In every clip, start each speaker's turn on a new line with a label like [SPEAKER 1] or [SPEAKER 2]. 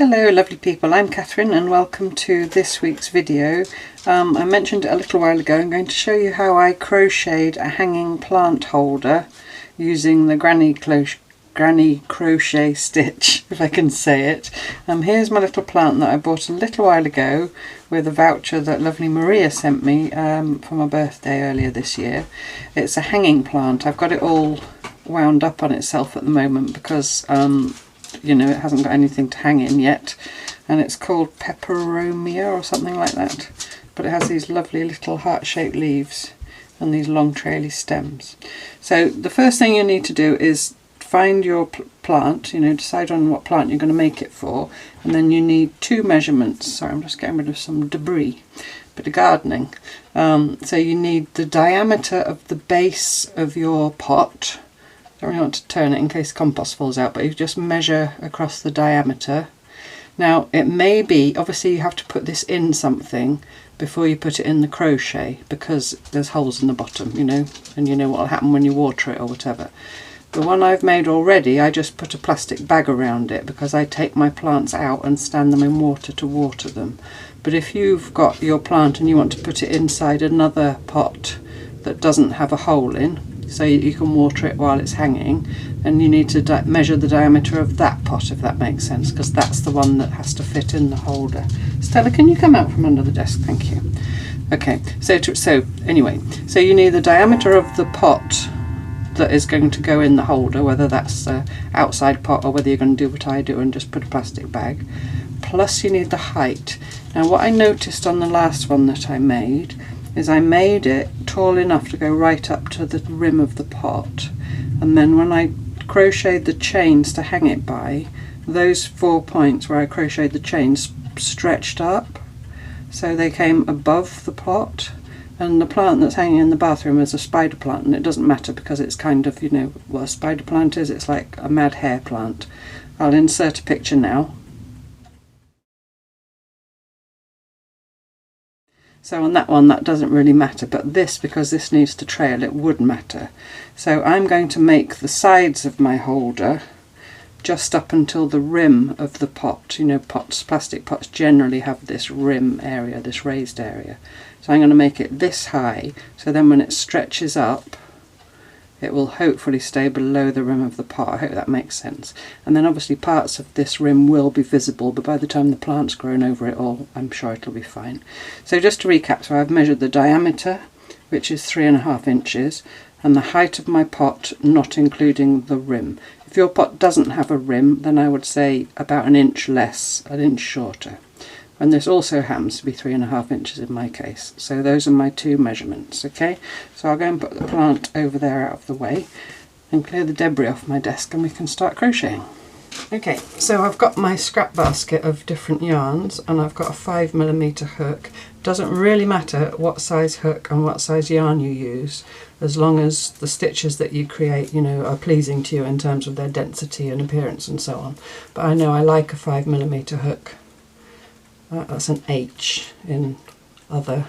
[SPEAKER 1] Hello lovely people, I'm Catherine and welcome to this week's video. I mentioned it a little while ago. I'm going to show you how I crocheted a hanging plant holder using the granny crochet stitch, if I can say it. Here's my little plant that I bought a little while ago with a voucher that lovely Maria sent me for my birthday earlier this year. It's a hanging plant. I've got it all wound up on itself at the moment because you know, it hasn't got anything to hang in yet, and it's called peperomia or something like that, but it has these lovely little heart-shaped leaves and these long traily stems. So the first thing you need to do is find your plant, you know, decide on what plant you're going to make it for, and then you need two measurements. Sorry, I'm just getting rid of some debris, bit of gardening. So you need the diameter of the base of your pot. Don't really want to turn it in case compost falls out, but you just measure across the diameter. Now it may be, obviously you have to put this in something before you put it in the crochet because there's holes in the bottom, you know, and you know what will happen when you water it or whatever. The one I've made already, I just put a plastic bag around it because I take my plants out and stand them in water to water them. But if you've got your plant and you want to put it inside another pot that doesn't have a hole in, so you can water it while it's hanging, and you need to measure the diameter of that pot, if that makes sense, because that's the one that has to fit in the holder. Stella, can you come out from under the desk? Thank you. Okay, so anyway, so you need the diameter of the pot that is going to go in the holder, whether that's an outside pot or whether you're going to do what I do and just put a plastic bag, plus you need the height. Now what I noticed on the last one that I made is I made it tall enough to go right up to the rim of the pot, and then when I crocheted the chains to hang it by, those 4 points where I crocheted the chains stretched up so they came above the pot. And the plant that's hanging in the bathroom is a spider plant, and it doesn't matter because it's kind of, you know what a spider plant is, it's like a mad hair plant. I'll insert a picture now. So on that one that doesn't really matter, but this, because this needs to trail, it would matter. So I'm going to make the sides of my holder just up until the rim of the pot. You know, pots, plastic pots generally have this rim area, this raised area. So I'm going to make it this high, so then when it stretches up it will hopefully stay below the rim of the pot. I hope that makes sense. And then obviously parts of this rim will be visible, but by the time the plant's grown over it all, I'm sure it'll be fine. So just to recap, so I've measured the diameter, which is 3.5 inches, and the height of my pot, not including the rim. If your pot doesn't have a rim, then I would say about an inch less, an inch shorter. And this also happens to be 3.5 inches in my case. So those are my two measurements, okay? So I'll go and put the plant over there out of the way and clear the debris off my desk and we can start crocheting. Okay, so I've got my scrap basket of different yarns and I've got a 5mm hook. Doesn't really matter what size hook and what size yarn you use, as long as the stitches that you create, you know, are pleasing to you in terms of their density and appearance and so on. But I know I like a 5mm hook. That's an H in other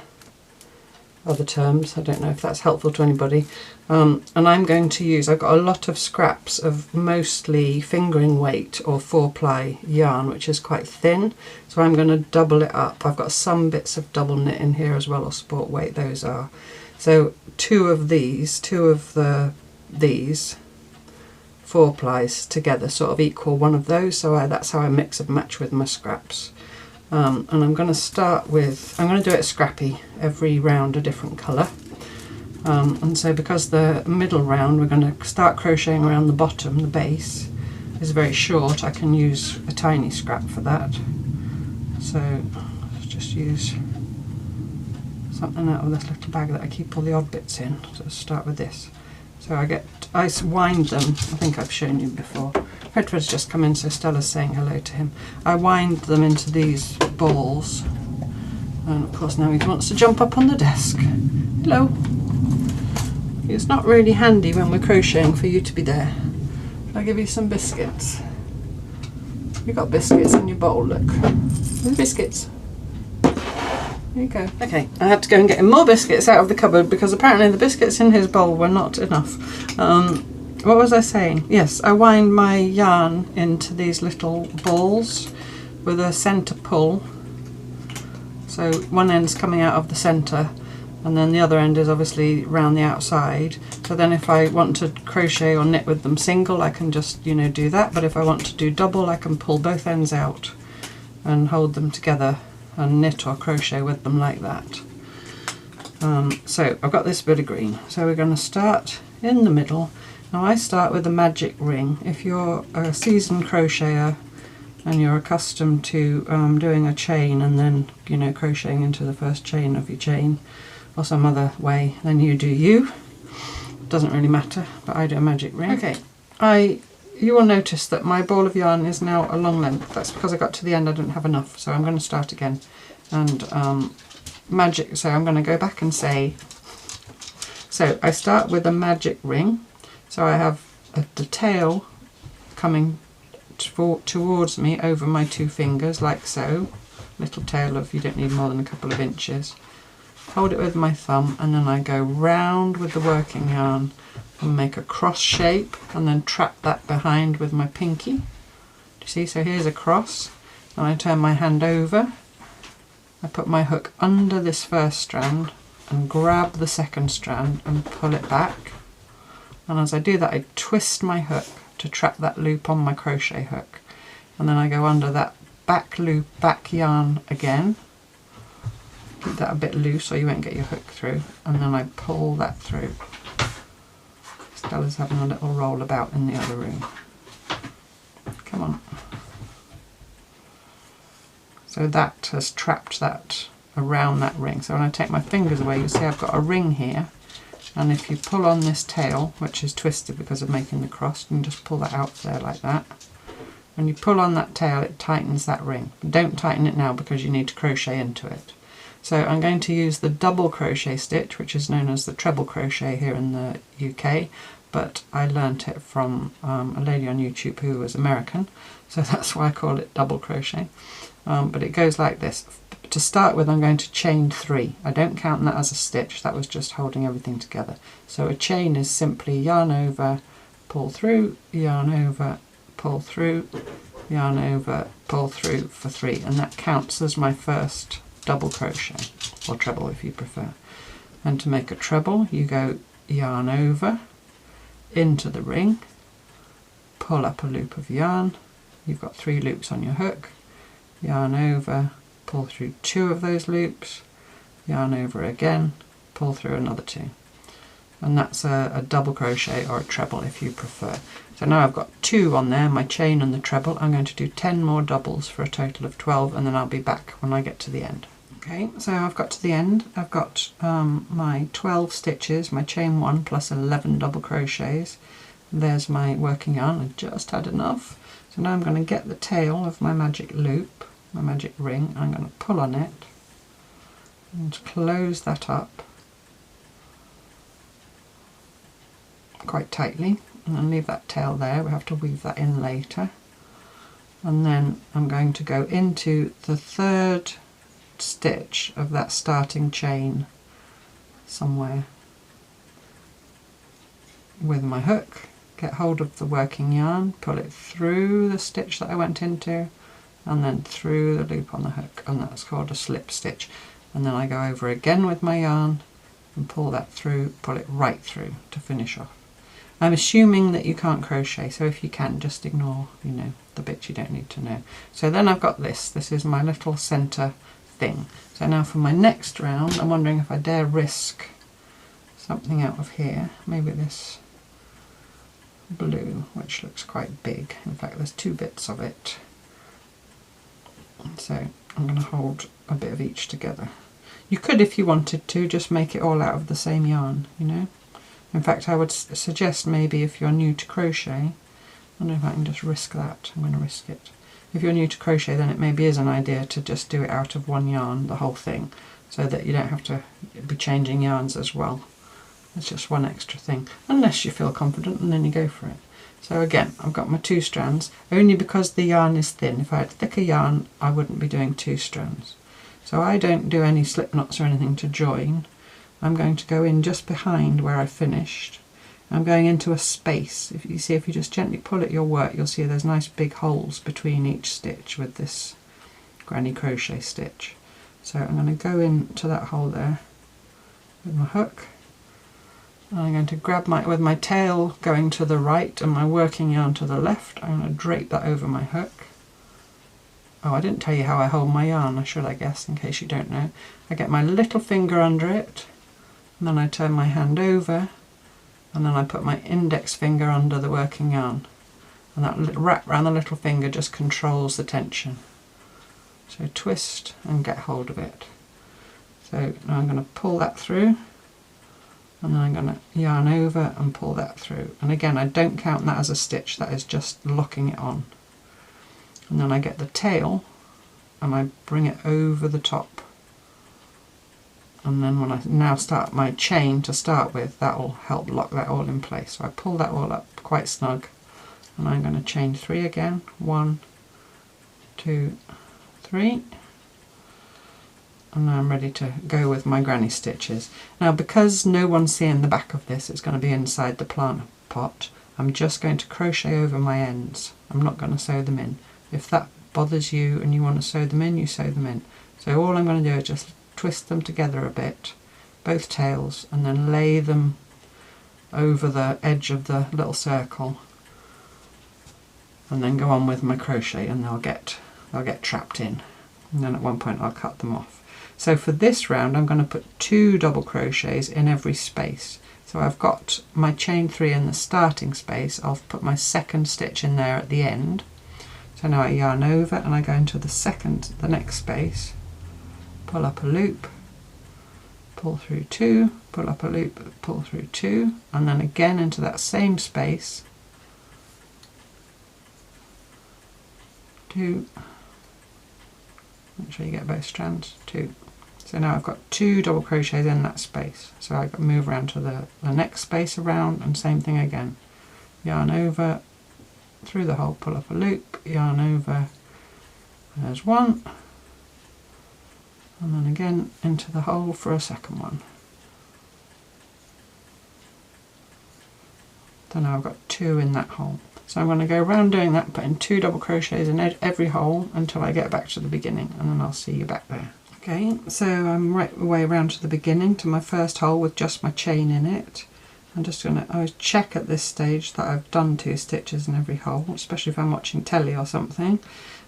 [SPEAKER 1] terms. I don't know if that's helpful to anybody. And I'm going to use, I've got a lot of scraps of mostly fingering weight or 4-ply yarn, which is quite thin. So I'm going to double it up. I've got some bits of double knit in here as well, or sport weight those are. So two of these 4-plies together sort of equal one of those. So that's how I mix and match with my scraps. And I'm going to start with, I'm going to do it scrappy, every round a different colour. And so because the middle round we're going to start crocheting around the bottom, the base is very short, I can use a tiny scrap for that. So let's just use something out of this little bag that I keep all the odd bits in. So let's start with this. So I wind them, I think I've shown you before. Fredford's just come in, so Stella's saying hello to him. I wind them into these balls, and of course now he wants to jump up on the desk. Hello. It's not really handy when we're crocheting for you to be there. Shall I give you some biscuits? You've got biscuits in your bowl, look. There's biscuits. There you go. Okay, I had to go and get him more biscuits out of the cupboard because apparently the biscuits in his bowl were not enough. What was I saying? Yes, I wind my yarn into these little balls, with a centre pull. So one end's coming out of the centre and then the other end is obviously round the outside. So then if I want to crochet or knit with them single, I can just, you know, do that. But if I want to do double, I can pull both ends out and hold them together and knit or crochet with them like that. So I've got this bit of green. So we're going to start in the middle. Now I start with a magic ring. If you're a seasoned crocheter and you're accustomed to doing a chain and then, you know, crocheting into the first chain of your chain or some other way, then you do you. Doesn't really matter, but I do a magic ring. Okay, you will notice that my ball of yarn is now a long length. That's because I got to the end, I didn't have enough, so I'm going to start again. And so I'm going to go back and say, so I start with a magic ring. So I have the tail coming towards me over my 2 fingers, like so. Little tail of, you don't need more than a couple of inches. Hold it with my thumb and then I go round with the working yarn and make a cross shape and then trap that behind with my pinky. Do you see? So here's a cross and I turn my hand over. I put my hook under this first strand and grab the second strand and pull it back. And as I do that, I twist my hook to trap that loop on my crochet hook. And then I go under that back loop, back yarn again. Keep that a bit loose so you won't get your hook through. And then I pull that through. Stella's having a little roll about in the other room. Come on. So that has trapped that around that ring. So when I take my fingers away, you see I've got a ring here. And if you pull on this tail, which is twisted because of making the cross, you can just pull that out there like that. When you pull on that tail, it tightens that ring. Don't tighten it now because you need to crochet into it. So I'm going to use the double crochet stitch, which is known as the treble crochet here in the UK, but I learnt it from a lady on YouTube who was American, so that's why I call it double crochet. But it goes like this. To start with, I'm going to chain 3. I don't count that as a stitch, that was just holding everything together. So a chain is simply yarn over, pull through, yarn over, pull through, yarn over, pull through for 3, and that counts as my first double crochet, or treble if you prefer. And to make a treble, you go yarn over into the ring, pull up a loop of yarn, you've got 3 loops on your hook, yarn over, pull through 2 of those loops, yarn over again, pull through another 2. And that's a double crochet or a treble if you prefer. So now I've got 2 on there, my chain and the treble. I'm going to do 10 more doubles for a total of 12, and then I'll be back when I get to the end. Okay, so I've got to the end. I've got my 12 stitches, my chain 1 plus 11 double crochets. There's my working yarn. I just had enough. So now I'm going to get the tail of my magic loop, my magic ring. I'm going to pull on it and close that up quite tightly, and then leave that tail there. We have to weave that in later. And then I'm going to go into the 3rd stitch of that starting chain somewhere with my hook, get hold of the working yarn, pull it through the stitch that I went into and then through the loop on the hook, and that's called a slip stitch. And then I go over again with my yarn and pull that through, pull it right through to finish off. I'm assuming that you can't crochet, so if you can, just ignore, you know, the bits you don't need to know. So then I've got this is my little centre thing. So now for my next round, I'm wondering if I dare risk something out of here, maybe this blue, which looks quite big. In fact, there's 2 bits of it. So I'm going to hold a bit of each together. You could, if you wanted to, just make it all out of the same yarn, you know. In fact, I would suggest maybe if you're new to crochet, I don't know if I can just risk that, I'm going to risk it. If you're new to crochet, then it maybe is an idea to just do it out of one yarn, the whole thing, so that you don't have to be changing yarns as well. It's just one extra thing, unless you feel confident, and then you go for it. So again, I've got my 2 strands, only because the yarn is thin. If I had thicker yarn, I wouldn't be doing 2 strands. So I don't do any slip knots or anything to join. I'm going to go in just behind where I finished. I'm going into a space. If you just gently pull at your work, you'll see there's nice big holes between each stitch with this granny crochet stitch. So I'm going to go into that hole there with my hook. And I'm going to grab with my tail going to the right and my working yarn to the left. I'm going to drape that over my hook. Oh, I didn't tell you how I hold my yarn, I should, I guess, in case you don't know. I get my little finger under it, and then I turn my hand over, and then I put my index finger under the working yarn. And that wrap around the little finger just controls the tension. So twist and get hold of it. So now I'm going to pull that through, and then I'm going to yarn over and pull that through. And again, I don't count that as a stitch, that is just locking it on. And then I get the tail and I bring it over the top. And then when I now start my chain to start with, that will help lock that all in place. So I pull that all up quite snug, and I'm going to chain 3 again. 1, 2, 3. And now I'm ready to go with my granny stitches. Now, because no one's seeing the back of this, it's going to be inside the plant pot, I'm just going to crochet over my ends. I'm not going to sew them in. If that bothers you and you want to sew them in, you sew them in. So all I'm going to do is just twist them together a bit, both tails, and then lay them over the edge of the little circle, and then go on with my crochet, and they'll get trapped in. And then at one point I'll cut them off. So for this round I'm going to put 2 double crochets in every space. So I've got my chain 3 in the starting space. I'll put my second stitch in there at the end. So now I yarn over and I go into the next space, pull up a loop, pull through 2, pull up a loop, pull through 2, and then again into that same space, 2, make sure you get both strands, 2. So now I've got 2 double crochets in that space. So I've got to move around to the next space around, and same thing again. Yarn over, through the hole, pull up a loop, yarn over, there's 1, and then again into the hole for a second one. So now I've got 2 in that hole. So I'm going to go around doing that, putting 2 double crochets in every hole until I get back to the beginning, and then I'll see you back there. Okay, so I'm right the way around to the beginning, to my first hole with just my chain in it. I'm just going to always check at this stage that I've done 2 stitches in every hole, especially if I'm watching telly or something.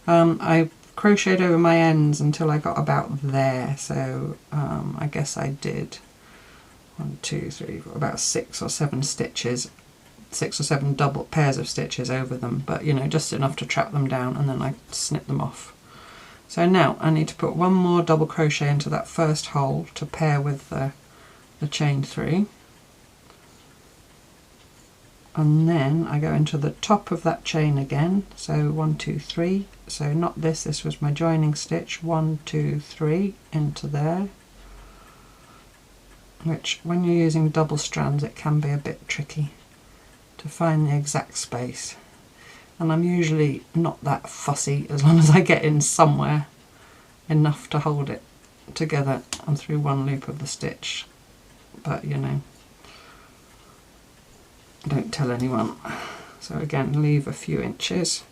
[SPEAKER 1] I crocheted over my ends until I got about there, so I guess I did 1, 2, 3, 4, about 6 or 7 stitches, 6 or 7 double pairs of stitches over them, but you know, just enough to trap them down, and then I snip them off. So now I need to put 1 more double crochet into that first hole to pair with the chain 3. And then I go into the top of that chain again, so 1, 2, 3, so not this was my joining stitch, 1, 2, 3 into there, which when you're using double strands it can be a bit tricky to find the exact space, and I'm usually not that fussy as long as I get in somewhere enough to hold it together and through one loop of the stitch, but you know, don't tell anyone. So again, leave a few inches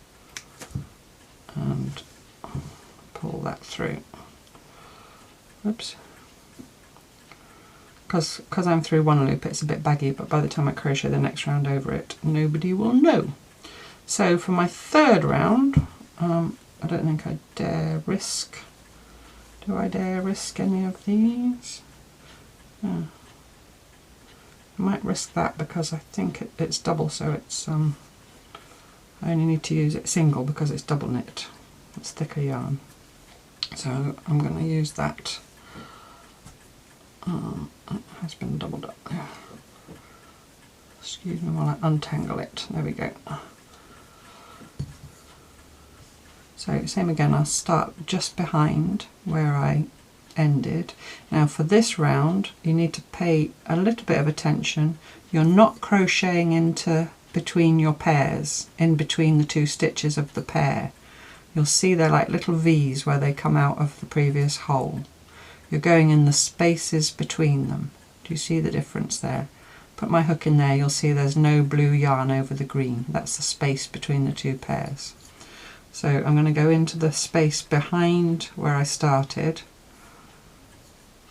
[SPEAKER 1] and pull that through. Oops. Because I'm through one loop it's a bit baggy, but by the time I crochet the next round over it, nobody will know. So for my third round, I don't think I dare risk. Do I dare risk any of these? Yeah. I might risk that because I think it's double, so it's I only need to use it single because it's double knit. It's thicker yarn. So I'm going to use that. It has been doubled up there. Excuse me while I untangle it. There we go. So same again, I'll start just behind where I ended. Now for this round you need to pay a little bit of attention. You're not crocheting into between your pairs, in between the 2 stitches of the pair. You'll see they're like little V's where they come out of the previous hole. You're going in the spaces between them. Do you see the difference there? Put my hook in there, you'll see there's no blue yarn over the green. That's the space between the 2 pairs. So I'm going to go into the space behind where I started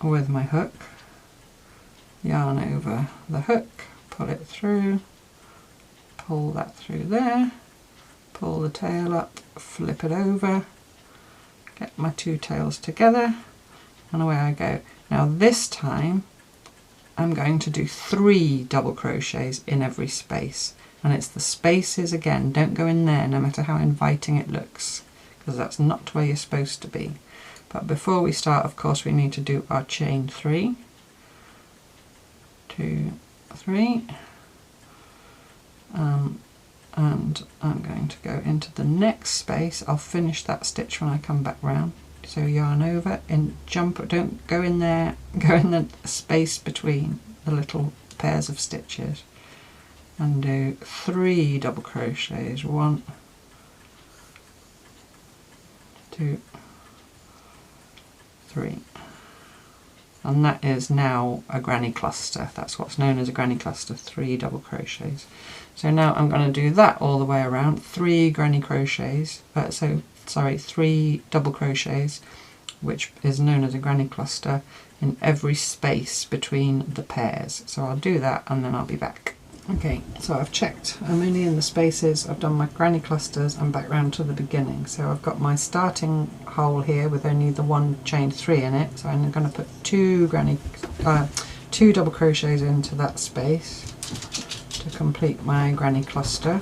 [SPEAKER 1] with my hook, yarn over the hook, pull it through, pull that through there, pull the tail up, flip it over, get my two tails together, and away I go. Now this time I'm going to do 3 double crochets in every space, and it's the spaces again, don't go in there no matter how inviting it looks, because that's not where you're supposed to be. But before we start, of course, we need to do our chain 3, 2, 3, and I'm going to go into the next space. I'll finish that stitch when I come back round. So yarn over and jump, don't go in there, go in the space between the little pairs of stitches and do 3 double crochets, 1, 2, 3, and that is now a granny cluster. That's what's known as a granny cluster, 3 double crochets. So now I'm going to do that all the way around, 3 granny crochets, 3 double crochets, which is known as a granny cluster, in every space between the pairs. So I'll do that and then I'll be back. Okay, so I've checked, I'm only in the spaces, I've done my granny clusters and back round to the beginning. So I've got my starting hole here with only the 1 chain 3 in it, so I'm going to put 2 double crochets into that space to complete my granny cluster.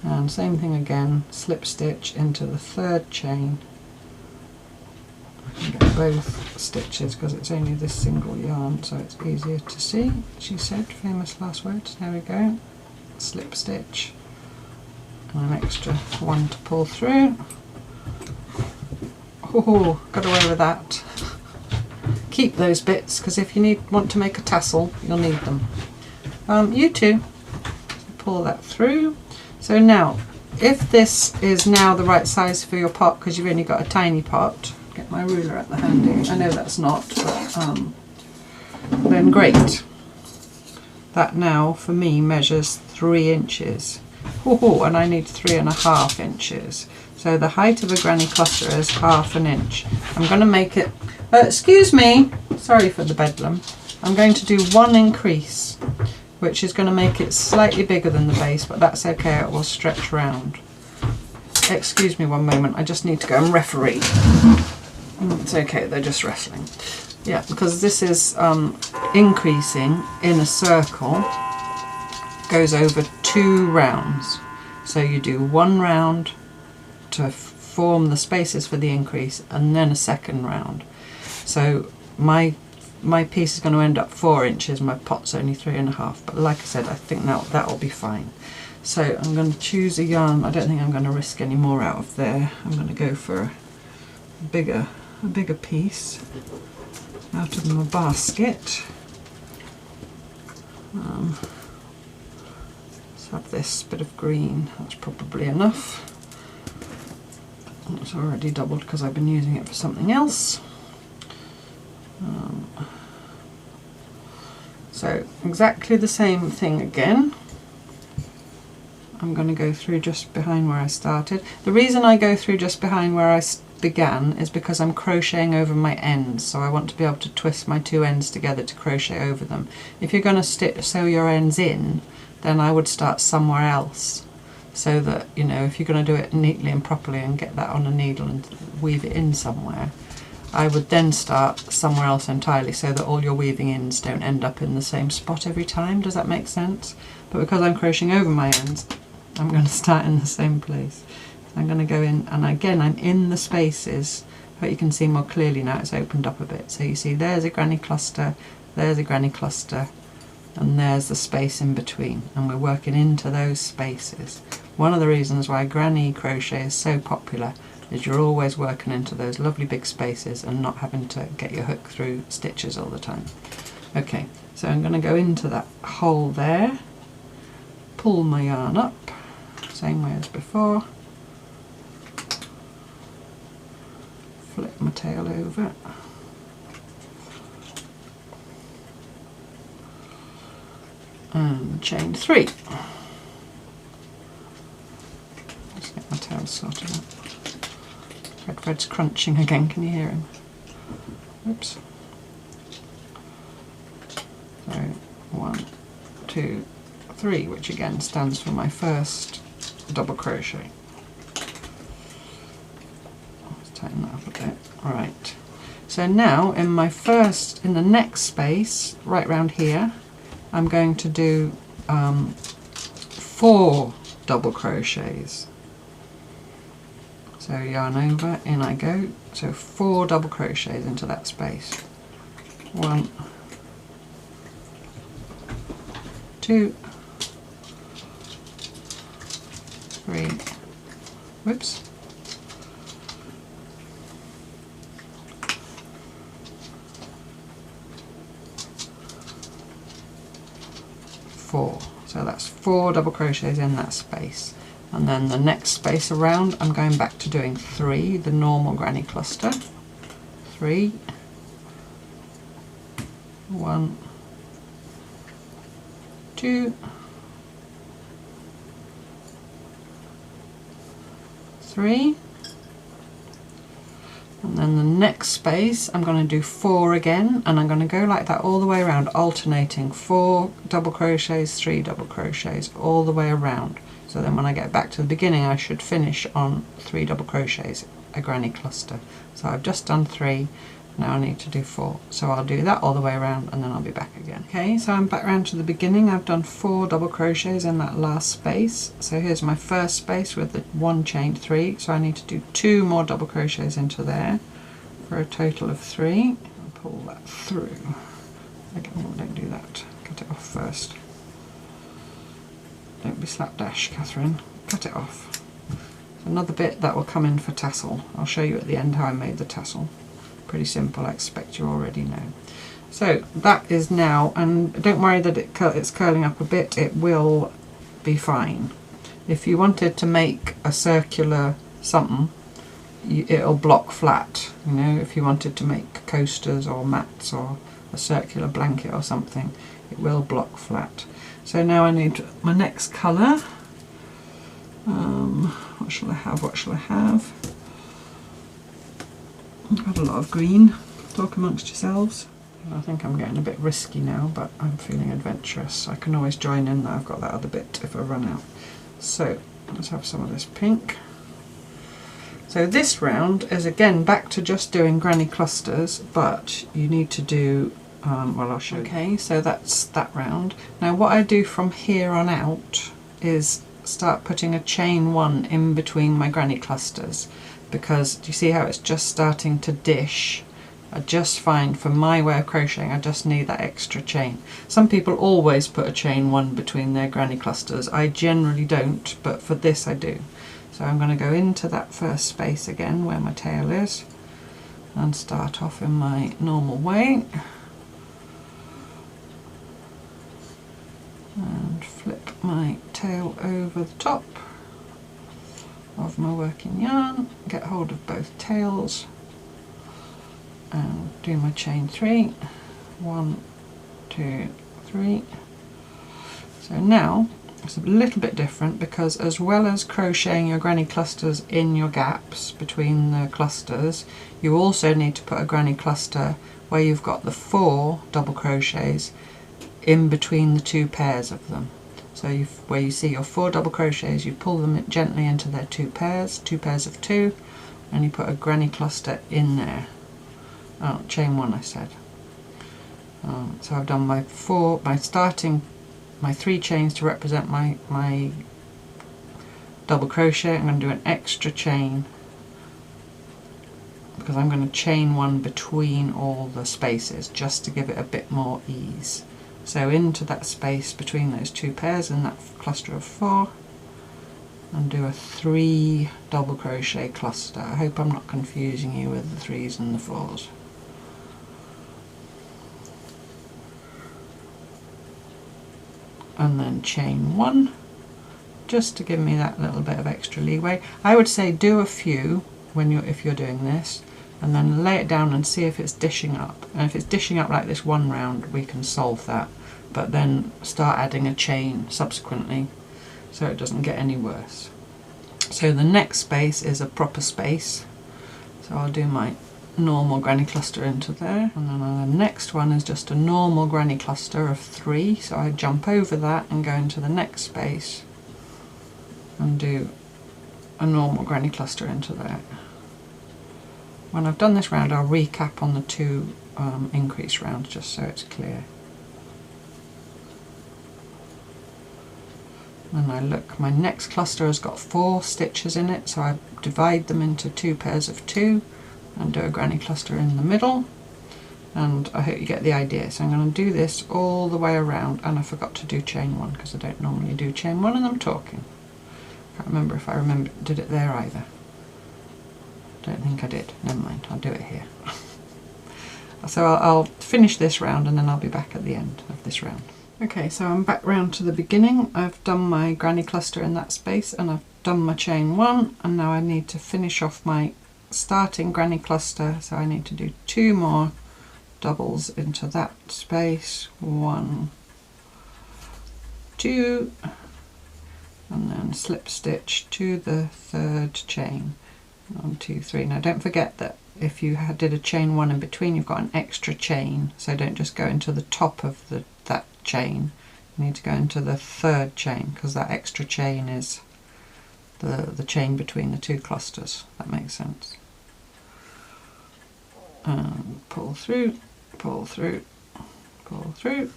[SPEAKER 1] And same thing again, slip stitch into the 3rd chain. I can get both stitches because it's only this single yarn, so it's easier to see. She said, famous last words. There we go. Slip stitch and an extra one to pull through. Oh, got away with that. Keep those bits because if you want to make a tassel, you'll need them. You too. Pull that through. So now, if this is now the right size for your pot because you've only got a tiny pot, get my ruler at the handy. I know that's not, but then great. That now for me measures 3 inches. Oh, and I need 3.5 inches. So the height of a granny cluster is 1/2 inch. I'm going to make it, excuse me, sorry for the bedlam. I'm going to do 1 increase, which is going to make it slightly bigger than the base, but that's okay, it will stretch round. Excuse me one moment, I just need to go and referee. It's okay, they're just wrestling. Yeah, because this is increasing in a circle, goes over 2 rounds. So you do 1 round to form the spaces for the increase and then a 2nd round. So my piece is going to end up 4 inches, my pot's only 3.5, but like I said, I think that will be fine. So I'm going to choose a yarn. I don't think I'm going to risk any more out of there. I'm going to go for a bigger piece out of my basket. Let's have this bit of green, that's probably enough. It's already doubled because I've been using it for something else. So exactly the same thing again. I'm going to go through just behind where I started. The reason I go through just behind where I began is because I'm crocheting over my ends, so I want to be able to twist my 2 ends together to crochet over them. If you're going to sew your ends in, then I would start somewhere else, so that, you know, if you're going to do it neatly and properly and get that on a needle and weave it in somewhere, I would then start somewhere else entirely, so that all your weaving ends don't end up in the same spot every time. Does that make sense? But because I'm crocheting over my ends, I'm going to start in the same place. So I'm going to go in, and again I'm in the spaces, but you can see more clearly now it's opened up a bit. So you see there's a granny cluster, there's a granny cluster, and there's the space in between, and we're working into those spaces. One of the reasons why granny crochet is so popular is you're always working into those lovely big spaces and not having to get your hook through stitches all the time. Okay, so I'm going to go into that hole there, pull my yarn up, same way as before, flip my tail over, and chain 3. sounds sorted out. Fred's crunching again, can you hear him? Oops. So 1, 2, 3, which again stands for my first double crochet. Let's tighten that up a bit. Right. So now in the next space, right round here, I'm going to do 4 double crochets. So yarn over, in I go. So 4 double crochets into that space. 1, 2, 3, whoops, 4. So that's 4 double crochets in that space. And then the next space around, I'm going back to doing 3, the normal granny cluster. 3, 1, 2, 3, and then the next space I'm going to do 4 again, and I'm going to go like that all the way around, alternating 4 double crochets, 3 double crochets all the way around. So then when I get back to the beginning, I should finish on 3 double crochets, a granny cluster. So I've just done 3, now I need to do 4. So I'll do that all the way around and then I'll be back again. Okay, so I'm back round to the beginning. I've done 4 double crochets in that last space. So here's my first space with the 1 chained 3. So I need to do 2 more double crochets into there for a total of 3. I'll pull that through. Okay, oh, don't do that. Cut it off first. Don't be slapdash, Catherine. Cut it off. Another bit that will come in for tassel. I'll show you at the end how I made the tassel. Pretty simple, I expect you already know. So that is now, and don't worry that it's curling up a bit, it will be fine. If you wanted to make a circular something, it'll block flat. You know, if you wanted to make coasters or mats or a circular blanket or something, it will block flat. So now I need my next colour. What shall I have? What shall I have? I've got a lot of green. Talk amongst yourselves. I think I'm getting a bit risky now, but I'm feeling adventurous. I can always join in that I've got that other bit if I run out. So let's have some of this pink. So this round is again back to just doing granny clusters, but you need to do well, I'll show you. Okay, so that's that round. Now what I do from here on out is start putting a chain 1 in between my granny clusters, because do you see how it's just starting to dish? I just find for my way of crocheting I just need that extra chain. Some people always put a chain 1 between their granny clusters. I generally don't, but for this I do. So I'm going to go into that first space again where my tail is and start off in my normal way. And flip my tail over the top of my working yarn, get hold of both tails and do my chain 3. 1, 2, 3. So now it's a little bit different, because as well as crocheting your granny clusters in your gaps between the clusters, you also need to put a granny cluster where you've got the 4 double crochets in between the 2 pairs of them. So where you see your 4 double crochets, you pull them gently into their 2 pairs of 2, and you put a granny cluster in there. Oh, chain 1 I said. So I've done my 3 chains to represent my double crochet. I'm going to do an extra chain because I'm going to chain 1 between all the spaces just to give it a bit more ease. So into that space between those 2 pairs in that cluster of 4, and do a 3 double crochet cluster. I hope I'm not confusing you with the 3s and the 4s. And then chain 1 just to give me that little bit of extra leeway. I would say do a few if you're doing this, and then lay it down and see if it's dishing up. And if it's dishing up like this one round, we can solve that, but then start adding a chain subsequently so it doesn't get any worse. So the next space is a proper space, so I'll do my normal granny cluster into there, and then the next one is just a normal granny cluster of 3, so I jump over that and go into the next space and do a normal granny cluster into there. When I've done this round, I'll recap on the 2 increase rounds just so it's clear. And I look, my next cluster has got 4 stitches in it, so I divide them into 2 pairs of 2 and do a granny cluster in the middle, and I hope you get the idea. So I'm going to do this all the way around, and I forgot to do chain 1 because I don't normally do chain 1 and I'm talking. Can't remember if I did it there either. Don't think I did. Never mind, I'll do it here. So I'll finish this round and then I'll be back at the end of this round. Okay, so I'm back round to the beginning. I've done my granny cluster in that space and I've done my chain 1, and now I need to finish off my starting granny cluster, so I need to do 2 more doubles into that space. 1, 2, and then slip stitch to the 3rd chain. 1, 2, 3. Now don't forget that if you did a chain 1 in between, you've got an extra chain, so don't just go into the top of that chain. You need to go into the 3rd chain because that extra chain is the chain between the 2 clusters. That makes sense. Pull through, pull through, pull through.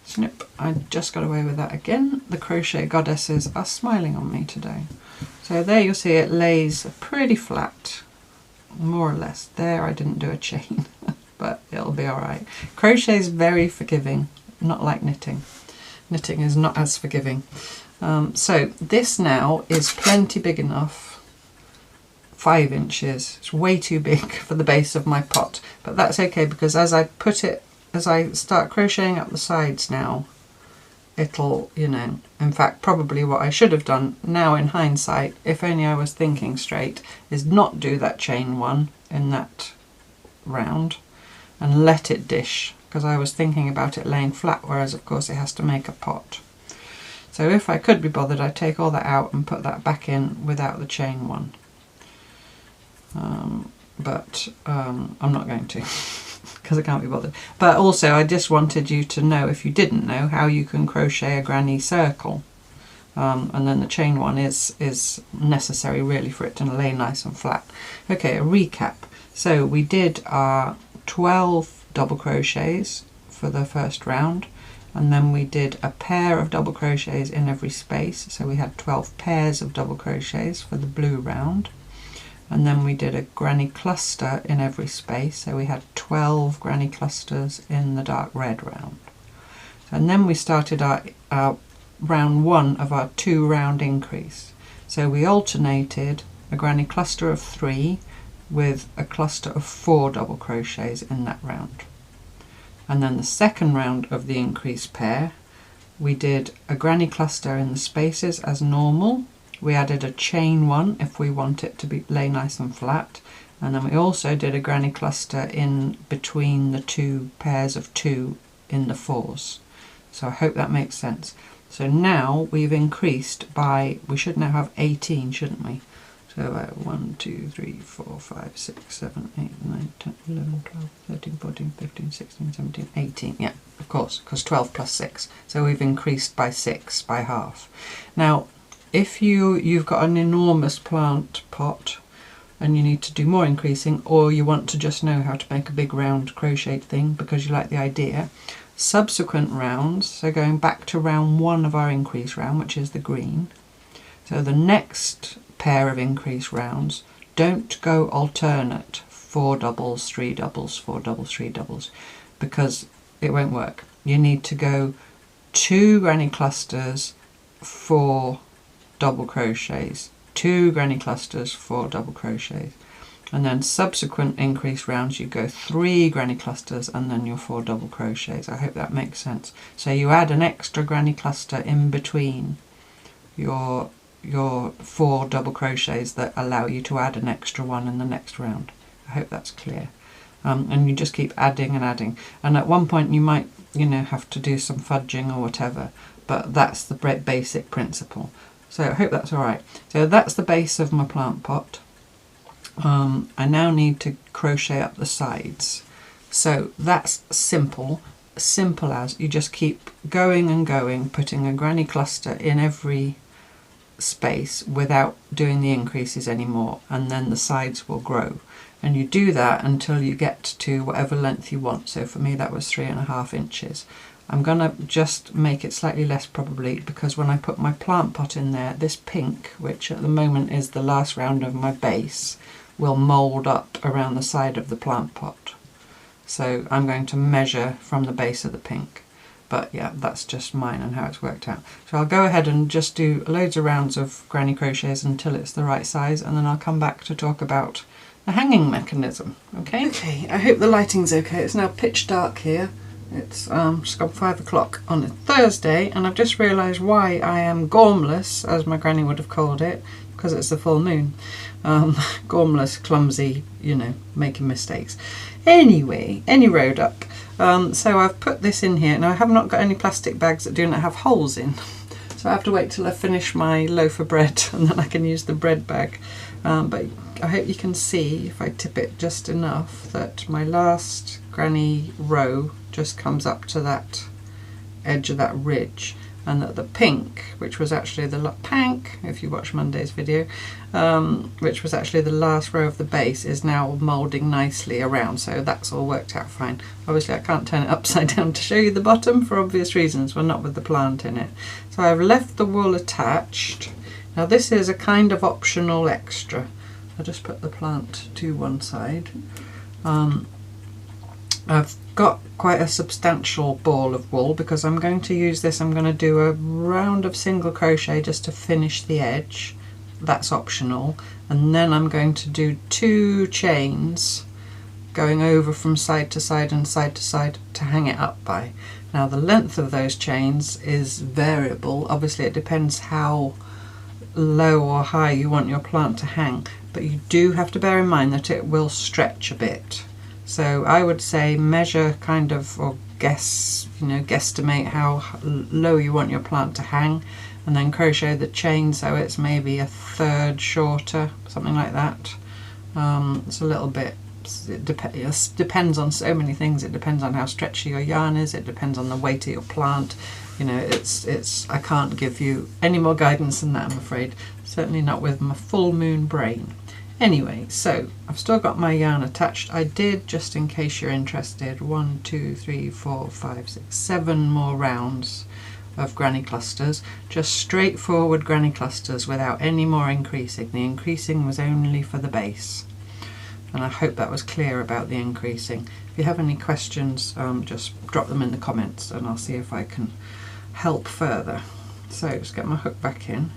[SPEAKER 1] Snip. I just got away with that again. The crochet goddesses are smiling on me today. So there you'll see it lays pretty flat, more or less. There I didn't do a chain, but it'll be alright. Crochet is very forgiving, not like knitting. Knitting is not as forgiving. So this now is plenty big enough. 5 inches. It's way too big for the base of my pot, but that's okay because as I start crocheting up the sides now, it'll, you know, in fact probably what I should have done now in hindsight, if only I was thinking straight, is not do that chain 1 in that round and let it dish, because I was thinking about it laying flat, whereas of course it has to make a pot. So if I could be bothered, I'd take all that out and put that back in without the chain 1. But I'm not going to because I can't be bothered. But also I just wanted you to know, if you didn't know, how you can crochet a granny circle, and then the chain 1 is necessary really for it to lay nice and flat. Okay, a recap. So we did our 12 double crochets for the first round, and then we did a pair of double crochets in every space, so we had 12 pairs of double crochets for the blue round. And then we did a granny cluster in every space, so we had 12 granny clusters in the dark red round. And then we started our round 1 of our 2 round increase. So we alternated a granny cluster of 3 with a cluster of 4 double crochets in that round. And then the second round of the increase pair, we did a granny cluster in the spaces as normal. We added a chain 1 if we want it to lay nice and flat, and then we also did a granny cluster in between the 2 pairs of 2 in the 4s. So I hope that makes sense. So now we've increased by, we should now have 18, shouldn't we? So 1, 2, 3, 4, 5, 6, 7, 8, 9, 10, 11, 12, 13, 14, 15, 16, 17, 18. Yeah, of course, because 12 plus 6. So we've increased by 6, by half. Now, if you've got an enormous plant pot and you need to do more increasing, or you want to just know how to make a big round crochet thing because you like the idea, subsequent rounds, so going back to round 1 of our increase round, which is the green, so the next pair of increase rounds, don't go alternate 4 doubles, 3 doubles, 4 doubles, 3 doubles, because it won't work. You need to go 2 granny clusters, 4 double crochets, 2 granny clusters, 4 double crochets, and then subsequent increase rounds you go 3 granny clusters and then your 4 double crochets. I hope that makes sense. So you add an extra granny cluster in between your 4 double crochets that allow you to add an extra one in the next round. I hope that's clear. And you just keep adding and adding, and at one point you might, you know, have to do some fudging or whatever, but that's the basic principle. So I hope that's all right. So that's the base of my plant pot. I now need to crochet up the sides. So that's simple as you just keep going and going, putting a granny cluster in every space without doing the increases anymore, and then the sides will grow. And you do that until you get to whatever length you want. So for me that was 3.5 inches. I'm gonna just make it slightly less probably, because when I put my plant pot in there, this pink, which at the moment is the last round of my base, will mould up around the side of the plant pot. So I'm going to measure from the base of the pink. But yeah, that's just mine and how it's worked out. So I'll go ahead and just do loads of rounds of granny crochets until it's the right size, and then I'll come back to talk about the hanging mechanism. Okay? Okay, I hope the lighting's okay. It's now pitch dark here. It's just gone 5 o'clock on a Thursday, and I've just realised why I am gormless, as my granny would have called it, because it's the full moon. Gormless, clumsy, you know, making mistakes. Anyway, any road up. So I've put this in here. Now I have not got any plastic bags that do not have holes in. So I have to wait till I finish my loaf of bread and then I can use the bread bag. But I hope you can see, if I tip it just enough, that my last granny row just comes up to that edge of that ridge, and that the pink, which was actually the pink, if you watch Monday's video, which was actually the last row of the base, is now moulding nicely around. So that's all worked out fine. Obviously I can't turn it upside down to show you the bottom for obvious reasons. We're not with the plant in it. So I've left the wool attached. Now this is a kind of optional extra. I'll just put the plant to one side. I've got quite a substantial ball of wool because I'm going to use this. I'm going to do a round of single crochet just to finish the edge. That's optional. And then I'm going to do 2 chains going over from side to side and side to side to hang it up by. Now the length of those chains is variable. Obviously it depends how low or high you want your plant to hang, but you do have to bear in mind that it will stretch a bit. So I would say measure kind of, or guess, you know, guesstimate how low you want your plant to hang, and then crochet the chain so it's maybe 1/3 shorter, something like that. It's a little bit, it depends on so many things. It depends on how stretchy your yarn is, it depends on the weight of your plant. You know, I can't give you any more guidance than that, I'm afraid. Certainly not with my full moon brain. Anyway, so I've still got my yarn attached. I did, just in case you're interested, 1, 2, 3, 4, 5, 6, 7 more rounds of granny clusters. Just straightforward granny clusters without any more increasing. The increasing was only for the base. And I hope that was clear about the increasing. If you have any questions, just drop them in the comments and I'll see if I can help further. So just get my hook back in.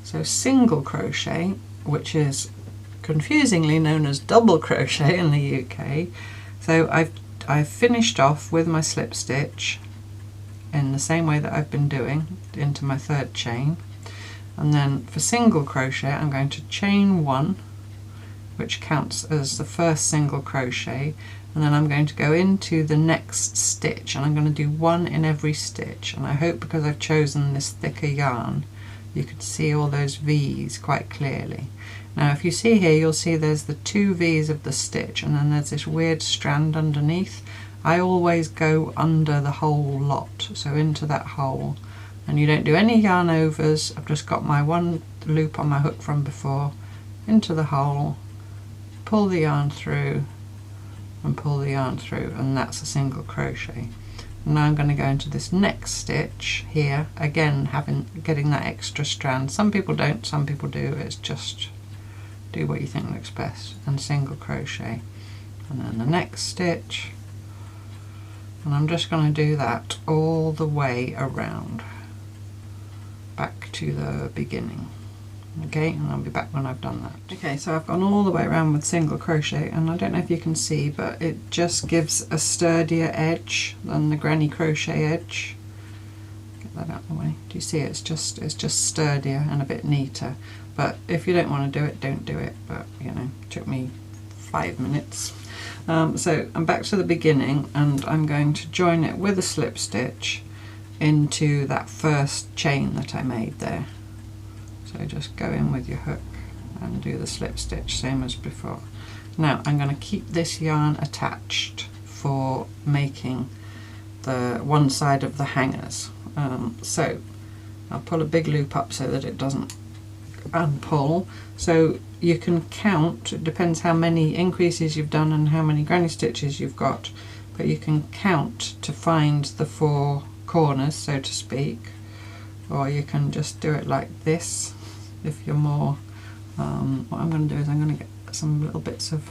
[SPEAKER 1] So single crochet, which is confusingly known as double crochet in the UK. So I've finished off with my slip stitch in the same way that I've been doing into my 3rd chain, and then for single crochet I'm going to chain 1, which counts as the first single crochet, and then I'm going to go into the next stitch, and I'm going to do 1 in every stitch. And I hope, because I've chosen this thicker yarn, you can see all those V's quite clearly. Now if you see here, you'll see there's the 2 V's of the stitch, and then there's this weird strand underneath. I always go under the whole lot, so into that hole, and you don't do any yarn overs. I've just got my 1 loop on my hook from before, into the hole, pull the yarn through and pull the yarn through, and that's a single crochet. Now I'm going to go into this next stitch here, again getting that extra strand. Some people don't, some people do. It's just do what you think looks best, and single crochet, and then the next stitch, and I'm just going to do that all the way around back to the beginning. Okay, and I'll be back when I've done that. Okay, so I've gone all the way around with single crochet, and I don't know if you can see, but it just gives a sturdier edge than the granny crochet edge. Get that out of the way. Do you see it? It's just sturdier and a bit neater. But if you don't want to do it, don't do it. But you know, it took me 5 minutes. So I'm back to the beginning, and I'm going to join it with a slip stitch into that first chain that I made there. So just go in with your hook and do the slip stitch same as before. Now I'm going to keep this yarn attached for making the one side of the hangers. So I'll pull a big loop up so that it doesn't unpull. So you can count, it depends how many increases you've done and how many granny stitches you've got, but you can count to find the 4 corners, so to speak, or you can just do it like this if you're more what I'm going to do is I'm going to get some little bits of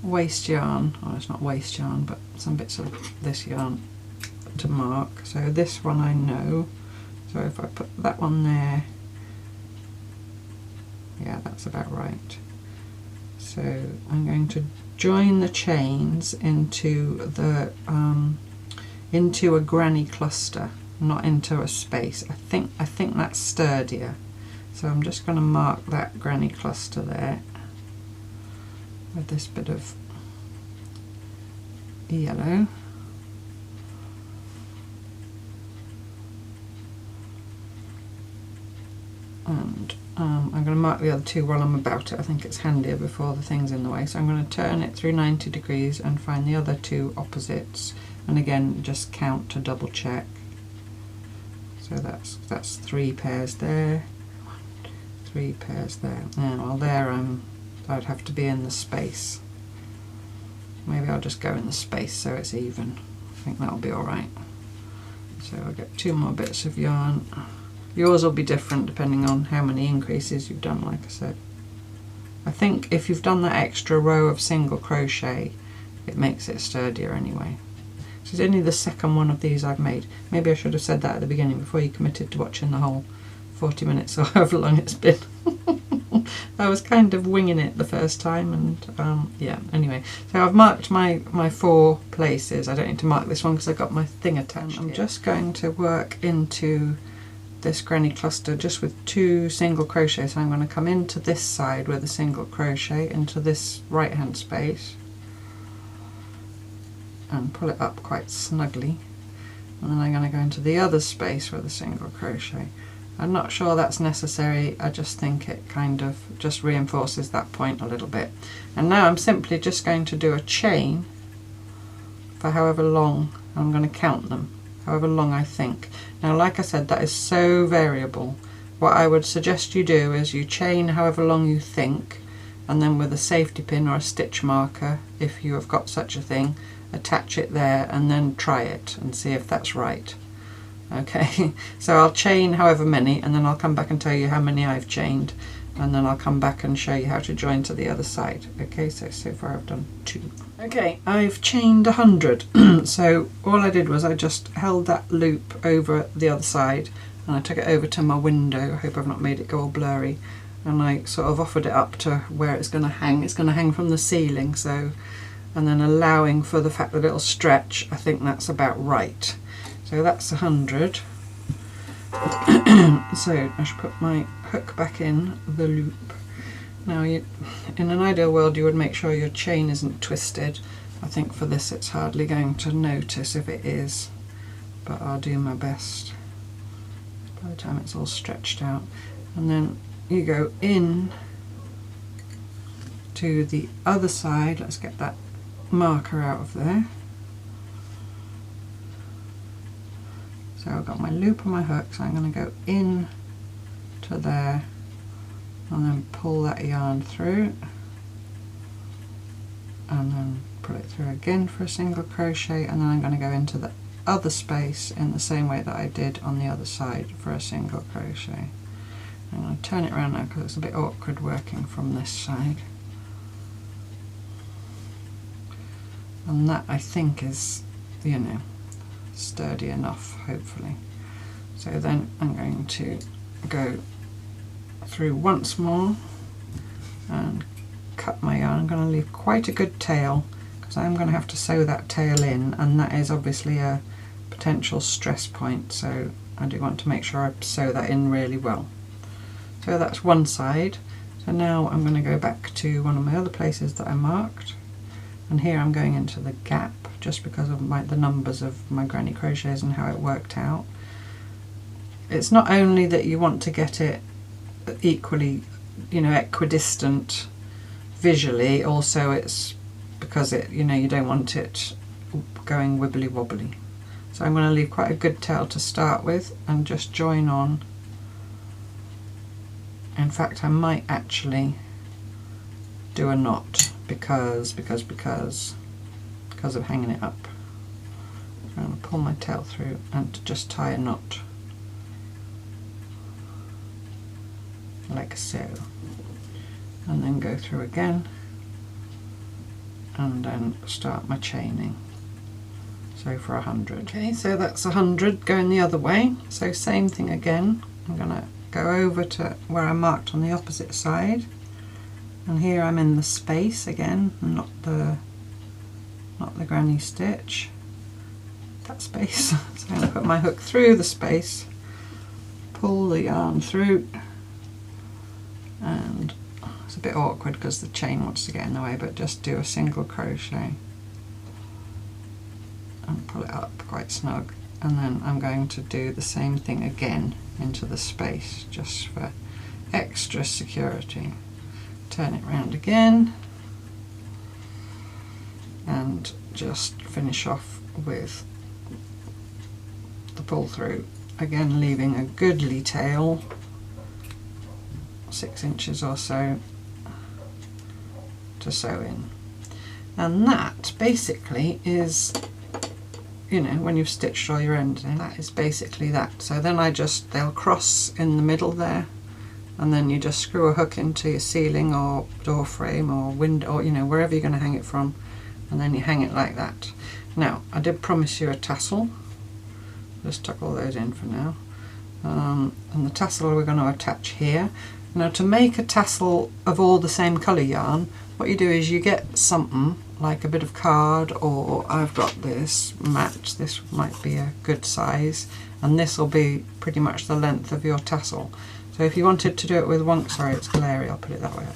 [SPEAKER 1] waste yarn, or it's not waste yarn, but some bits of this yarn to mark. So this one I know, so if I put that one there, yeah, that's about right. So I'm going to join the chains into the into a granny cluster, not into a space. I think that's sturdier. So I'm just going to mark that granny cluster there with this bit of yellow. And I'm going to mark the other 2 while I'm about it. I think it's handier before the thing's in the way. So I'm going to turn it through 90 degrees and find the other 2 opposites, and again just count to double check. So that's 3 pairs there, 3 pairs there. Now, well, there I'd have to be in the space. Maybe I'll just go in the space so it's even. I think that'll be alright. So I'll get 2 more bits of yarn. Yours will be different depending on how many increases you've done, like I said. I think if you've done that extra row of single crochet, it makes it sturdier anyway. This is only the second one of these I've made. Maybe I should have said that at the beginning before you committed to watching the whole 40 minutes or however long it's been. I was kind of winging it the first time, and yeah, anyway. So I've marked my 4 places. I don't need to mark this one because I've got my thing attached. I'm just going to work into this granny cluster just with 2 single crochets. So I'm going to come into this side with a single crochet into this right hand space and pull it up quite snugly, and then I'm going to go into the other space with a single crochet. I'm not sure that's necessary, I just think it kind of just reinforces that point a little bit. And now I'm simply just going to do a chain for however long, I'm going to count them, however long I think. Now, like I said, that is so variable. What I would suggest you do is you chain however long you think, and then with a safety pin or a stitch marker, if you have got such a thing, attach it there and then try it and see if that's right. Okay, so I'll chain however many, and then I'll come back and tell you how many I've chained, and then I'll come back and show you how to join to the other side. Okay, so far I've done 2. Okay, I've chained 100. So all I did was I just held that loop over the other side and I took it over to my window. I hope I've not made it go all blurry, and I sort of offered it up to where it's going to hang. It's going to hang from the ceiling, so, and then allowing for the fact that it'll stretch, I think that's about right. So that's 100. So I should put my hook back in the loop. Now, in an ideal world you would make sure your chain isn't twisted. I think for this it's hardly going to notice if it is, but I'll do my best by the time it's all stretched out. And then you go in to the other side. Let's get that marker out of there. So I've got my loop and my hook, so I'm going to go in to there and then pull that yarn through, and then pull it through again for a single crochet, and then I'm going to go into the other space in the same way that I did on the other side for a single crochet. I'm going to turn it around now because it's a bit awkward working from this side. And that, I think, is, you know, sturdy enough, hopefully. So then I'm going to go through once more and cut my yarn. I'm going to leave quite a good tail because I'm going to have to sew that tail in, and that is obviously a potential stress point, so I do want to make sure I sew that in really well. So that's one side. So now I'm going to go back to one of my other places that I marked, and here I'm going into the gap just because of the numbers of my granny crochets and how it worked out. It's not only that you want to get it equally, you know, equidistant visually. Also it's because it, you know, you don't want it going wibbly wobbly. So I'm going to leave quite a good tail to start with and just join on. In fact, I might actually do a knot because of hanging it up. I'm going to pull my tail through and just tie a knot like so, and then go through again and then start my chaining. So for 100. Okay, so that's 100 going the other way. So same thing again. I'm going to go over to where I marked on the opposite side, and here I'm in the space again, not the granny stitch, that space. So I'm going to put my hook through the space, pull the yarn through, and it's a bit awkward because the chain wants to get in the way, but just do a single crochet and pull it up quite snug, and then I'm going to do the same thing again into the space just for extra security. Turn it round again and just finish off with the pull through, again leaving a goodly tail, 6 inches or so, to sew in. And that basically is, you know, when you've stitched all your ends in, that is basically that. So then they'll cross in the middle there, and then you just screw a hook into your ceiling or door frame or window, or, you know, wherever you're going to hang it from, and then you hang it like that. Now, I did promise you a tassel. Just tuck all those in for now. And the tassel we're going to attach here. Now, to make a tassel of all the same colour yarn, what you do is you get something like a bit of card, or I've got this match, this might be a good size, and this will be pretty much the length of your tassel. So if you wanted to do it with one, sorry it's glary, I'll put it that way up,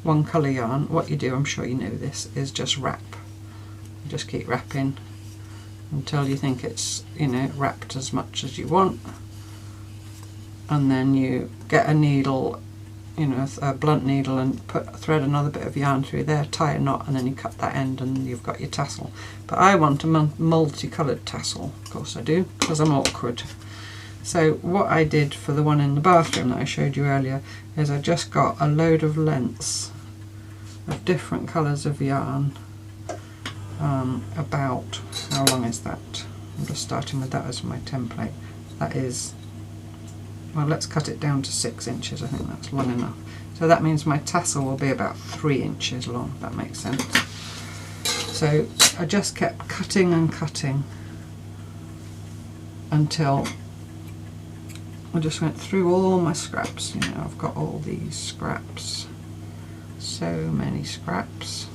[SPEAKER 1] one colour yarn, what you do, I'm sure you know this, is just wrap. You just keep wrapping until you think it's, you know, wrapped as much as you want, and then you get a needle, you know, a blunt needle, and thread another bit of yarn through there, tie a knot, and then you cut that end and you've got your tassel. But I want a multicoloured tassel, of course I do, because I'm awkward. So what I did for the one in the bathroom that I showed you earlier is I just got a load of lengths of different colours of yarn. About, how long is that? I'm just starting with that as my template. That is, well, let's cut it down to 6 inches, I think that's long enough. So that means my tassel will be about 3 inches long, if that makes sense. So I just kept cutting and cutting until I just went through all my scraps. You know, I've got all these scraps, so many scraps.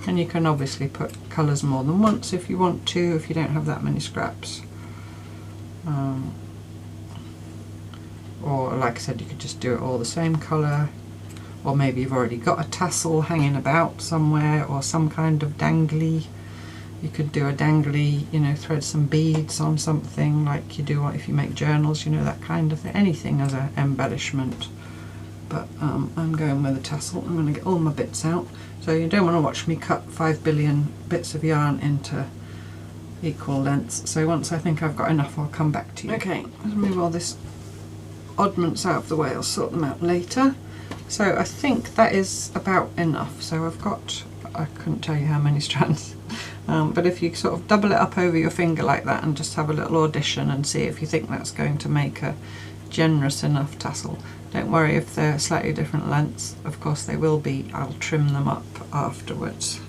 [SPEAKER 1] And you can obviously put colours more than once if you want to, if you don't have that many scraps. Or like I said, you could just do it all the same colour, or maybe you've already got a tassel hanging about somewhere, or some kind of dangly. You could do a dangly, you know, thread some beads on something like you do if you make journals, you know, that kind of thing, anything as an embellishment. But I'm going with a tassel. I'm going to get all my bits out. So you don't want to watch me cut 5 billion bits of yarn into equal lengths. So once I think I've got enough, I'll come back to you. Okay, let's move all this oddments out of the way. I'll sort them out later. So I think that is about enough. So I've got, I couldn't tell you how many strands, but if you sort of double it up over your finger like that and just have a little audition and see if you think that's going to make a generous enough tassel. Don't worry if they're slightly different lengths, of course they will be. I'll trim them up afterwards,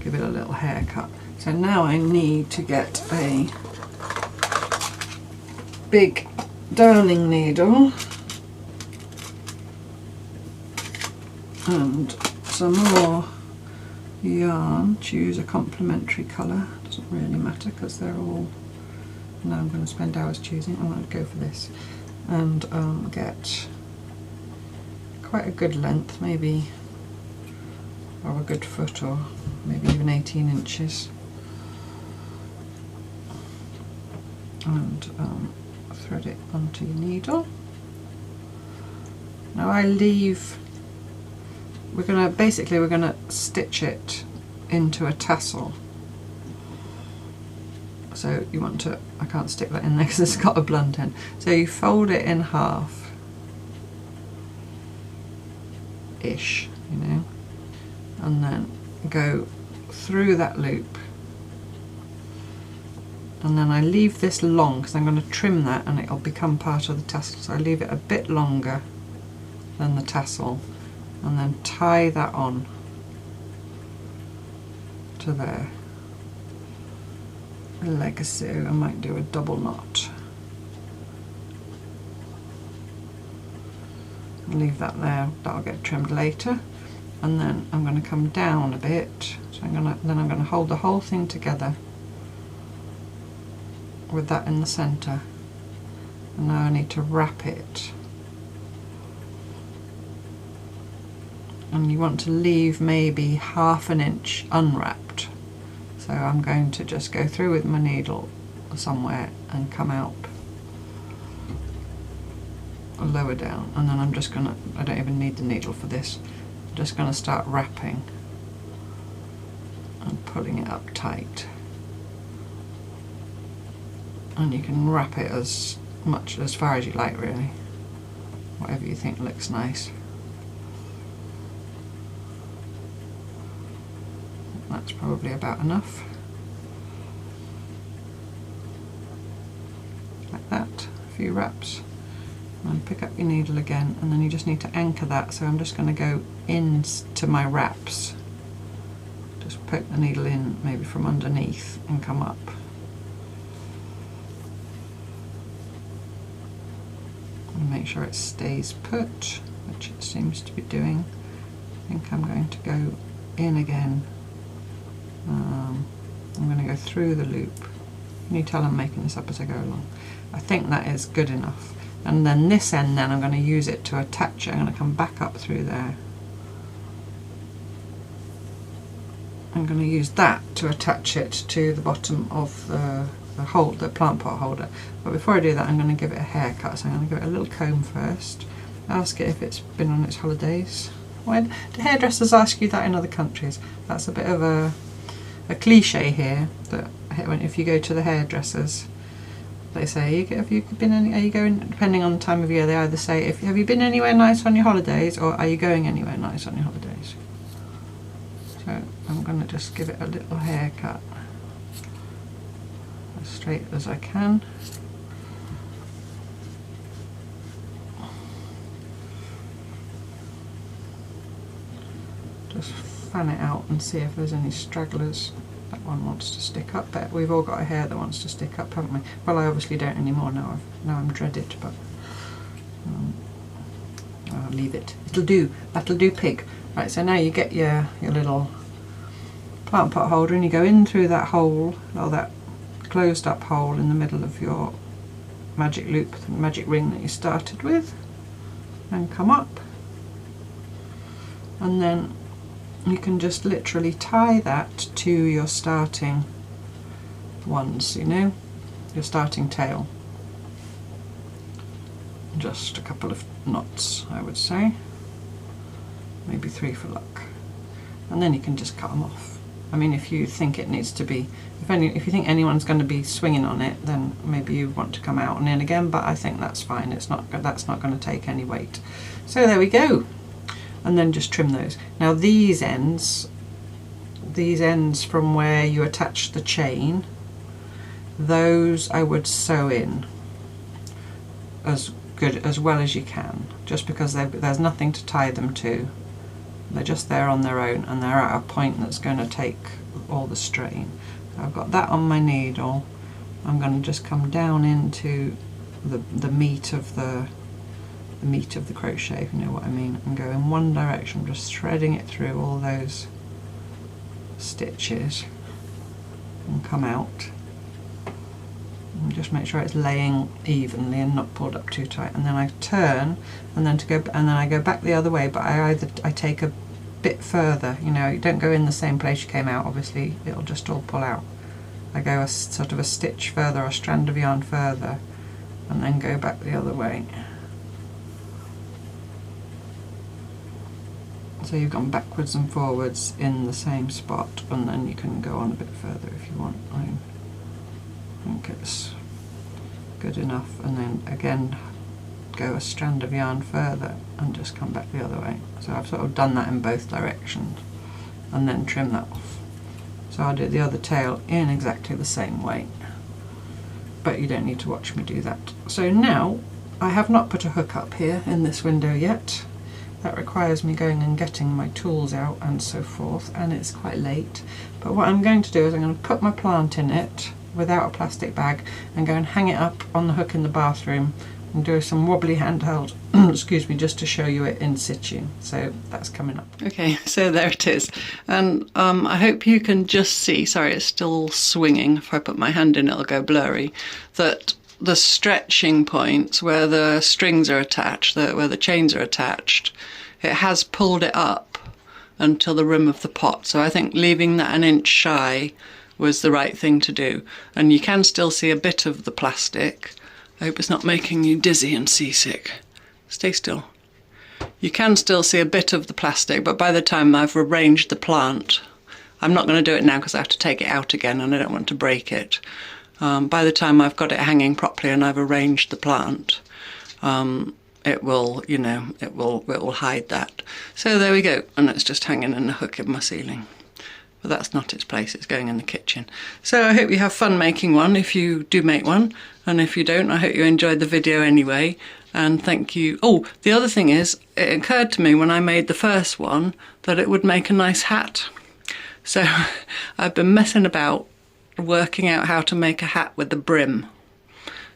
[SPEAKER 1] give it a little haircut. So now I need to get a big darning needle and some more yarn. Choose a complementary colour, doesn't really matter because they're all, now I'm going to spend hours choosing. I'm going to go for this and get quite a good length, maybe, or a good foot, or maybe even 18 inches, and thread it onto your needle. Now we're gonna stitch it into a tassel. So you want to, I can't stick that in there because it's got a blunt end. So you fold it in half, ish, you know, and then go through that loop. And then I leave this long because I'm going to trim that and it'll become part of the tassel. So I leave it a bit longer than the tassel and then tie that on to there. Like so, I might do a double knot. Leave that there, that'll get trimmed later. And then I'm going to come down a bit. So I'm going to hold the whole thing together with that in the centre. And now I need to wrap it. And you want to leave maybe ½ an inch unwrapped. So I'm going to just go through with my needle somewhere and come out lower down, and then I'm just gonna, I don't even need the needle for this, I'm just gonna start wrapping and pulling it up tight. And you can wrap it as far as you like, really, whatever you think looks nice. That's probably about enough. Like that, a few wraps. And pick up your needle again, and then you just need to anchor that. So I'm just going to go into my wraps. Just poke the needle in, maybe from underneath, and come up. And make sure it stays put, which it seems to be doing. I think I'm going to go in again. I'm going to go through the loop. Can you tell I'm making this up as I go along? I think that is good enough. And then this end, then I'm going to use it to attach it. I'm going to come back up through there. I'm going to use that to attach it to the bottom of the plant pot holder. But before I do that, I'm going to give it a haircut. So I'm going to give it a little comb first. Ask it if it's been on its holidays. Why do hairdressers ask you that in other countries? That's a bit of a cliche here, that if you go to the hairdressers, they say, have you been are you going, depending on the time of year, they either say, have you been anywhere nice on your holidays, or are you going anywhere nice on your holidays? So I'm going to just give it a little haircut, as straight as I can. Just fan it out and see if there's any stragglers. That one wants to stick up, but we've all got a hair that wants to stick up, haven't we? Well, I obviously don't anymore now. Now I'm dreaded, but I'll leave it. It'll do. That'll do, pig. Right, so now you get your little plant pot holder, and you go in through that hole, or that closed up hole in the middle of your magic loop, the magic ring that you started with, and come up, and then you can just literally tie that to your starting ones, you know, your starting tail. Just a couple of knots, I would say, maybe 3 for luck, and then you can just cut them off. I mean, if you think it needs to be, if you think anyone's going to be swinging on it, then maybe you want to come out and in again, but I think that's fine. That's not going to take any weight. So there we go. And then just trim those. Now these ends from where you attach the chain, those I would sew in as well as you can, just because there's nothing to tie them to. They're just there on their own, and they're at a point that's going to take all the strain. So I've got that on my needle. I'm going to just come down into the meat of the crochet, if you know what I mean, and go in one direction, just threading it through all those stitches, and come out, and just make sure it's laying evenly and not pulled up too tight. And then I turn, and then I go back the other way, but I take a bit further. You know, you don't go in the same place you came out. Obviously, it'll just all pull out. I go a sort of a stitch further, or a strand of yarn further, and then go back the other way. So you've gone backwards and forwards in the same spot, and then you can go on a bit further if you want. I think it's good enough, and then again go a strand of yarn further and just come back the other way. So I've sort of done that in both directions and then trim that off. So I'll do the other tail in exactly the same way, but you don't need to watch me do that. So now I have not put a hook up here in this window yet. That requires me going and getting my tools out and so forth, and it's quite late. But what I'm going to do is I'm going to put my plant in it without a plastic bag and go and hang it up on the hook in the bathroom and do some wobbly handheld excuse me, just to show you it in situ. So that's coming up. Okay, so there it is, and I hope you can just see, sorry it's still swinging, if I put my hand in it'll go blurry, that the stretching points where the strings are attached, where the chains are attached, it has pulled it up until the rim of the pot. So I think leaving that an inch shy was the right thing to do. And you can still see a bit of the plastic. I hope it's not making you dizzy and seasick. Stay still. You can still see a bit of the plastic, but by the time I've arranged the plant, I'm not going to do it now because I have to take it out again and I don't want to break it. By the time I've got it hanging properly and I've arranged the plant, it will, you know, it will hide that. So there we go, and it's just hanging in the hook in my ceiling. But that's not its place, it's going in the kitchen. So I hope you have fun making one if you do make one, and if you don't, I hope you enjoyed the video anyway, and thank you. Oh, the other thing is, it occurred to me when I made the first one that it would make a nice hat. So I've been messing about working out how to make a hat with the brim.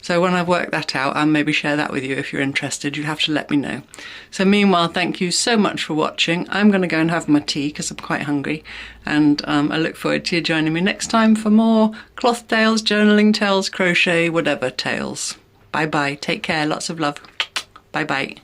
[SPEAKER 1] So when I've worked that out, I'll maybe share that with you if you're interested. You'll have to let me know. So meanwhile, thank you so much for watching. I'm going to go and have my tea because I'm quite hungry, and I look forward to you joining me next time for more cloth tales, journaling tales, crochet, whatever tales. Bye bye, take care, lots of love. Bye bye.